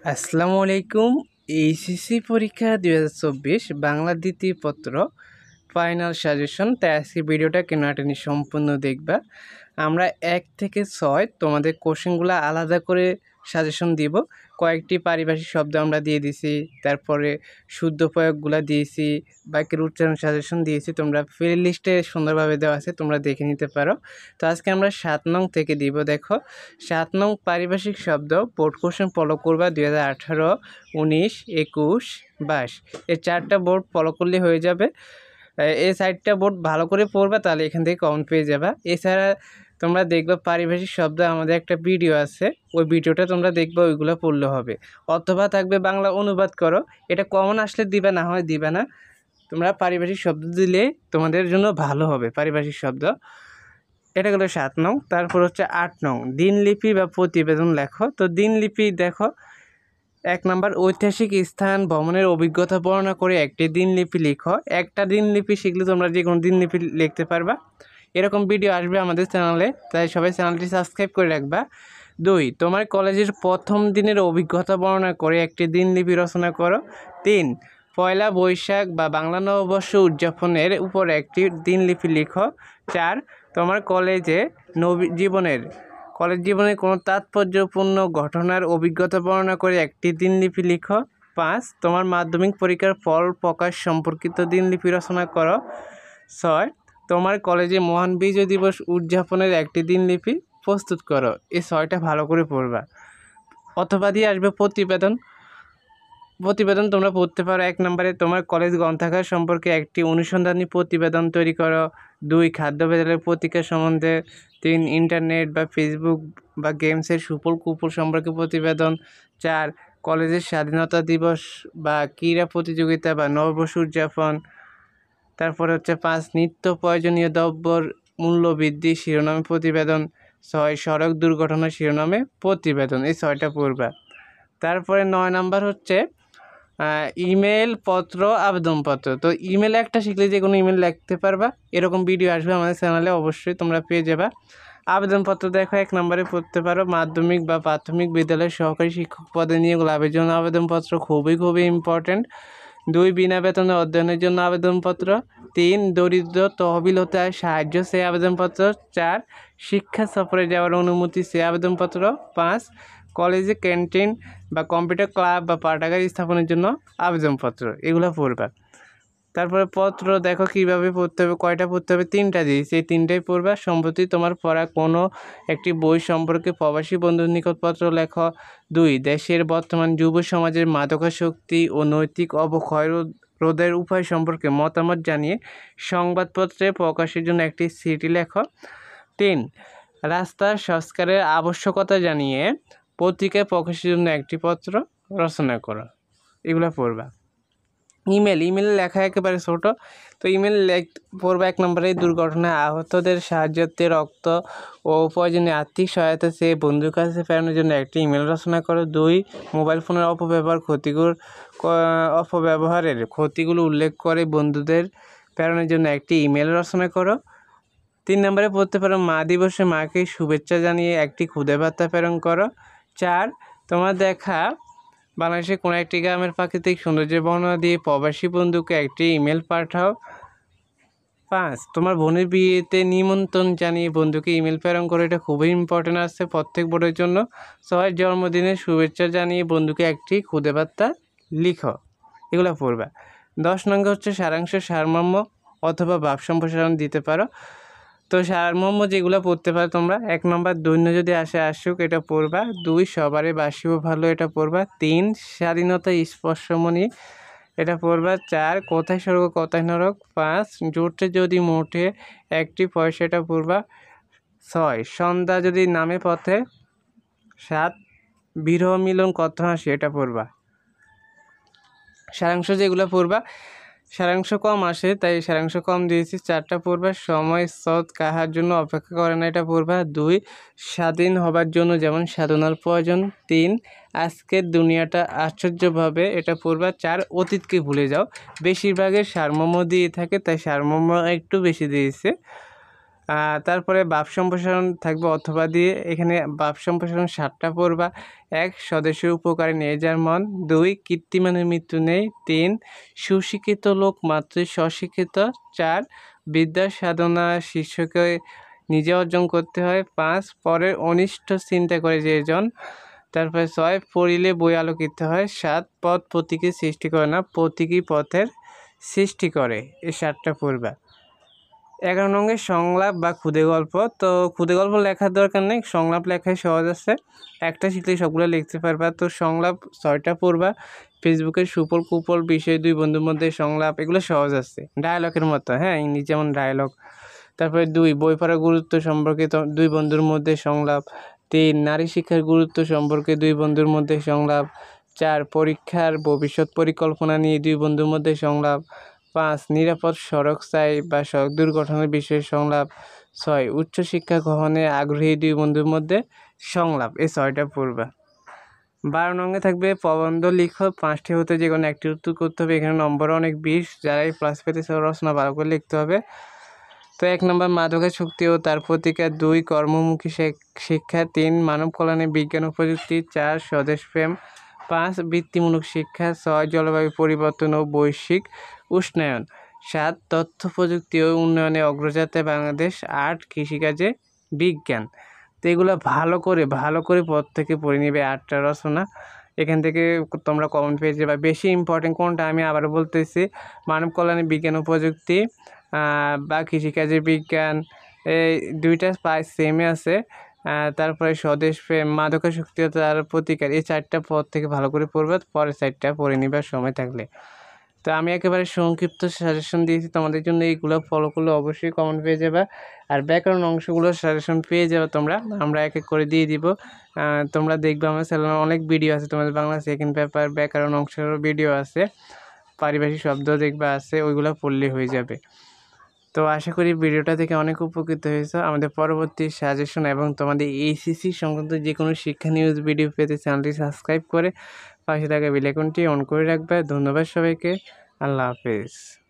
আসসালামু আলাইকুম। এইচএসসি পরীক্ষা 2024 বাংলা দ্বিতীয় পত্র ফাইনাল সাজেশন। তাই আজকে ভিডিওটা কেনাটানি সম্পূর্ণ দেখবা। আমরা 1 থেকে 6 তোমাদের কোশ্চেনগুলো আলাদা করে সাজেশন দিব। কয়েকটি পারিভাষিক শব্দ আমরা দিয়ে দিছি, তারপরে শুদ্ধ প্রয়োগগুলো দিয়েছি, বাক্যের উচ্চারণ সাজেশন দিয়েছি। তোমরা প্লে লিস্টে সুন্দরভাবে দেওয়া আছে, তোমরা দেখে নিতে পারো। তো আজকে আমরা 7 নং থেকে দিব। দেখো 7 নং পারিভাষিক শব্দ বোর্ড কোশ্চেন ফলো করবা 2018, 19, 21, 22 এই 4টা বোর্ড ফলো করলে হয়ে যাবে। এই 4টা বোর্ড ভালো করে পড়বা, তাহলে এখান থেকে কমন পেয়ে যাবা। এছাড়া তোমরা দেখবা পারিভাষিক শব্দ আমাদের একটা ভিডিও আছে, ওই ভিডিওটা তোমরা দেখবা, ওইগুলো পড়লে হবে। অথবা থাকবে বাংলা অনুবাদ করো, এটা কমন আসলে দিবা, না হয় দিবা না। তোমরা পারিভাষিক শব্দ দিলে তোমাদের জন্য ভালো হবে। পারিভাষিক শব্দ এটা গেলো 7 নং। তারপর হচ্ছে 8 নং দিনলিপি বা প্রতিবেদন লেখো। তো দিনলিপি দেখো 1 নাম্বার ঐতিহাসিক স্থান ভ্রমণের অভিজ্ঞতা বর্ণনা করে একটি দিনলিপি লিখো। একটা দিনলিপি শিখলে তোমরা যে কোনো দিনলিপি লিখতে পারবা। এরকম ভিডিও আসবে আমাদের চ্যানেলে, তাই সবাই চ্যানেলটি সাবস্ক্রাইব করে রাখবা। 2 তোমার কলেজের প্রথম দিনের অভিজ্ঞতা বর্ণনা করে একটি দিনলিপি রচনা করো। 3 পয়লা বৈশাখ বা বাংলা নববর্ষ উদযাপনের উপর একটি দিনলিপি লিখো। 4 তোমার কলেজ জীবনের কোনো তাৎপর্যপূর্ণ ঘটনার অভিজ্ঞতা বর্ণনা করে একটি দিনলিপি লিখো। 5 তোমার মাধ্যমিক পরীক্ষার ফল প্রকাশ সম্পর্কিত দিনলিপি রচনা করো। 6 তোমার কলেজে মহান বিজয় দিবস উদযাপনের একটি দিনলিপি প্রস্তুত করো। এই 6টা ভালো করে পড়বা। অথবা দিয়ে আসবে প্রতিবেদন। তোমরা পড়তে পারো। 1 নম্বরে তোমার কলেজ গ্রন্থাগার সম্পর্কে একটি অনুসন্ধানী প্রতিবেদন তৈরি করো। 2 খাদ্য ভেজালের প্রতিকার সম্বন্ধে। 3 ইন্টারনেট বা ফেসবুক বা গেমসের সুফল কুফল সম্পর্কে প্রতিবেদন। 4 কলেজের স্বাধীনতা দিবস বা ক্রীড়া প্রতিযোগিতা বা নববর্ষ উদযাপন। তারপরে হচ্ছে 5 নিত্য প্রয়োজনীয় দ্রব্যর মূল্য বৃদ্ধি শিরোনামে প্রতিবেদন। 6 সড়ক দুর্ঘটনা শিরোনামে প্রতিবেদন। এই 6টা পড়বা। তারপরে 9 নাম্বার হচ্ছে ইমেল, পত্র, আবেদনপত্র। তো ইমেল একটা শিখলে যে কোনো ইমেল লিখতে পারবা। এরকম ভিডিও আসবে আমাদের চ্যানেলে, অবশ্যই তোমরা পেয়ে যাবা। আবেদনপত্র দেখো 1 নম্বরে পড়তে পারো মাধ্যমিক বা প্রাথমিক বিদ্যালয়ের সহকারী শিক্ষক পদে নিয়োগ লাভের জন্য আবেদনপত্র খুবই ইম্পর্টেন্ট। 2 বিনা বেতনে অধ্যয়নের জন্য আবেদনপত্র। 3 দরিদ্র তহবিল হতে সাহায্য সে আবেদনপত্র। 4 শিক্ষা সফরে যাওয়ার অনুমতি সে আবেদনপত্র। 5 কলেজে ক্যান্টিন বা কম্পিউটার ক্লাব বা পাঠাগার স্থাপনের জন্য আবেদনপত্র। এগুলো পড়বা। তারপরে পত্র দেখো কীভাবে পড়তে হবে, কয়টা পড়তে হবে, 3টা দিয়েছি, এই 3টাই পড়বা। সম্প্রতি তোমার পড়া কোনো একটি বই সম্পর্কে প্রবাসী বন্ধুর নিকট পত্র লেখো। 2 দেশের বর্তমান যুব সমাজের মাদকাসক্তি ও নৈতিক অবক্ষয় রোধের উপায় সম্পর্কে মতামত জানিয়ে সংবাদপত্রে প্রকাশের জন্য একটি চিঠি লেখো। 3 রাস্তার সংস্কারের আবশ্যকতা জানিয়ে পত্রিকায় প্রকাশের জন্য একটি পত্র রচনা করো। এগুলো পড়বা। ইমেল লেখা একেবারে ছোট। তো ইমেল পড়বা। 1 নম্বরে দুর্ঘটনায় আহতদের সাহায্যার্থে রক্ত ও প্রয়োজনীয় আর্থিক সহায়তা চেয়ে বন্ধুর কাছে ফেরানোর জন্য একটি ইমেল রচনা করো। 2 মোবাইল ফোনের অপব্যবহারের ক্ষতিগুলো উল্লেখ করে বন্ধুদের ফেরানোর জন্য একটি ইমেল রচনা করো। 3 নম্বরে পড়তে পারো মা দিবসে মাকে শুভেচ্ছা জানিয়ে একটি খুদে বার্তা প্রেরণ করো। 4 তোমার দেখা বাংলাদেশের কোনো একটি গ্রামের প্রাকৃতিক সৌন্দর্যের বর্ণনা দিয়ে প্রবাসী বন্ধুকে একটি ইমেল পাঠাও। 5 তোমার বোনের বিয়েতে নিমন্ত্রণ জানিয়ে বন্ধুকে ইমেল প্রেরণ করো। এটা খুবই ইম্পর্টেন্ট আছে প্রত্যেক বোর্ডের জন্য। 6 জন্মদিনের শুভেচ্ছা জানিয়ে বন্ধুকে একটি খুদে বার্তা লিখো। এগুলো পড়বা। 10 নম্বর হচ্ছে সারাংশ, সারমর্ম অথবা ভাব সম্প্রসারণ দিতে পারো। তো সারমর্ম যেগুলো পড়তে পারো তোমরা। 1 নম্বর দৈন্য যদি আসুক, এটা পড়বা। 2 সবারই বাসিও ভালো, এটা পড়বা। 3 স্বাধীনতা স্পর্শমণি, এটা পড়বা। 4 কোথায় স্বর্গ কোথায় নরক। 5 জোটে যদি মোটে একটি পয়সা, এটা পড়বা। 6 সন্ধ্যা যদি নামে পথে। 7 বিরহ মিলন কত হাসি, এটা পড়বা। সারাংশ যেগুলো পড়বা, সারাংশ কম আসে তাই সারাংশ কম দিয়েছি। 4টা পড়বা। সময় স্রোত কাহার জন্য অপেক্ষা করে না, এটা পড়বা। 2 স্বাধীন হবার জন্য যেমন সাধনার প্রয়োজন। 3 আজকের দুনিয়াটা আশ্চর্যভাবে, এটা পড়বা। 4 অতীতকে ভুলে যাও। বেশিরভাগের সারমর্ম দিয়ে থাকে, তাই সারমর্ম একটু বেশি দিয়েছে। তারপরে ভাব সম্প্রসারণ থাকবে অথবা দিয়ে, এখানে ভাব সম্প্রসারণ 7টা পড়বা। 1 স্বদেশের উপকারে নিয়ে যার মন, 2 কীর্তিমানের মৃত্যু নেই, 3 সুশিক্ষিত লোক মাত্রই স্বশিক্ষিত, 4 বিদ্যা সাধনা শিষ্যকে নিজে অর্জন করতে হয়, 5 পরের অনিষ্ট চিন্তা করে যেজন, তারপরে 6 পড়িলে বই আলোকিত হয়, 7 পথ প্রতীকের সৃষ্টি করে না, প্রতীকই পথের সৃষ্টি করে। এই 7টা পড়বা। 11 নঙ্গে সংলাপ বা ক্ষুদে গল্প। তো ক্ষুদে গল্প লেখার দরকার নেই, সংলাপ লেখাই সহজ আছে, একটা শিখলেই সবগুলো লিখতে পারবা। তো সংলাপ 6টা পড়বা। ফেসবুকের সুফল কুফল বিষয়, 2 বন্ধুর মধ্যে সংলাপ, এগুলো সহজ আছে, ডায়ালগের মতো, হ্যাঁ, ইংরেজি যেমন ডায়ালগ। তারপরে 2 বই পড়ার গুরুত্ব সম্পর্কে 2 বন্ধুর মধ্যে সংলাপ, 3 নারী শিক্ষার গুরুত্ব সম্পর্কে 2 বন্ধুর মধ্যে সংলাপ, 4 পরীক্ষার ভবিষ্যৎ পরিকল্পনা নিয়ে 2 বন্ধুর মধ্যে সংলাপ, 5 নিরাপদ সড়ক চাই বা সড়ক দুর্ঘটনার বিষয়ে সংলাপ, 6 উচ্চশিক্ষা গ্রহণে আগ্রহী 2 বন্ধুর মধ্যে সংলাপ। এই 6টা পড়বা। 12 নঙ্গে থাকবে প্রবন্ধ লিখো, 5টি হতে যে কোনো একটি উত্তর করতে হবে। এখানে নম্বর অনেক 20, যারা এই প্লাস পেতে রচনা ভালো করে লিখতে হবে। তো 1 নম্বর মাদকের শক্তি ও তার প্রতিকার, 2 কর্মমুখী শিক্ষা, 3 মানব কল্যাণে বিজ্ঞান ও প্রযুক্তি, 4 স্বদেশপ্রেম, 5 বৃত্তিমূলক শিক্ষা, 6 জলবায়ু পরিবর্তন ও বৈশ্বিক উষ্ণায়ন, 7 তথ্য প্রযুক্তি ও উন্নয়নে অগ্রযাত্রা বাংলাদেশ, 8 কৃষিকাজে বিজ্ঞান। তো এগুলো ভালো করে পদ থেকে পড়ে নিবে 8টা রচনা। এখান থেকে তোমরা কমন পেয়ে যাবে। বেশি ইম্পর্টেন্ট কোনটা আমি আবারও বলতেছি, মানব কল্যাণে বিজ্ঞান ও প্রযুক্তি বা কৃষিকাজে বিজ্ঞান, এই 2টা প্রায় সেমই আছে। তারপরে স্বদেশপ্রেম, মাদকাসক্তি ও তার প্রতিকার, এই 4টা পদ থেকে ভালো করে পড়বে, পরের 4টা পড়ে নিবার সময় থাকলে। তো আমি একেবারে সংক্ষিপ্ত সাজেশন দিয়েছি তোমাদের জন্য, এইগুলো ফলো করলে অবশ্যই কমন পেয়ে যাবে। আর ব্যাকরণ অংশগুলোর সাজেশন পেয়ে যাবে তোমরা, আমরা এক এক করে দিয়ে দিব। তোমরা দেখবে আমার চ্যানেলে অনেক ভিডিও আছে, তোমাদের বাংলা সেকেন্ড পেপার ব্যাকরণ অংশেরও ভিডিও আছে, পারিভাষিক শব্দ দেখবে আছে, ওইগুলো পড়লে হয়ে যাবে। তো আশা করি ভিডিওটা থেকে অনেক উপকৃত হয়েছে। আমাদের পরবর্তী সাজেশন এবং তোমাদের এইচএসসি সংক্রান্ত যে কোনো শিক্ষা নিউজ ভিডিও পেতে চ্যানেলটি সাবস্ক্রাইব করে পাশে থাকা বেল আইকনটি অন করে রাখবে। ধন্যবাদ সবাইকে, আল্লাহ হাফেজ।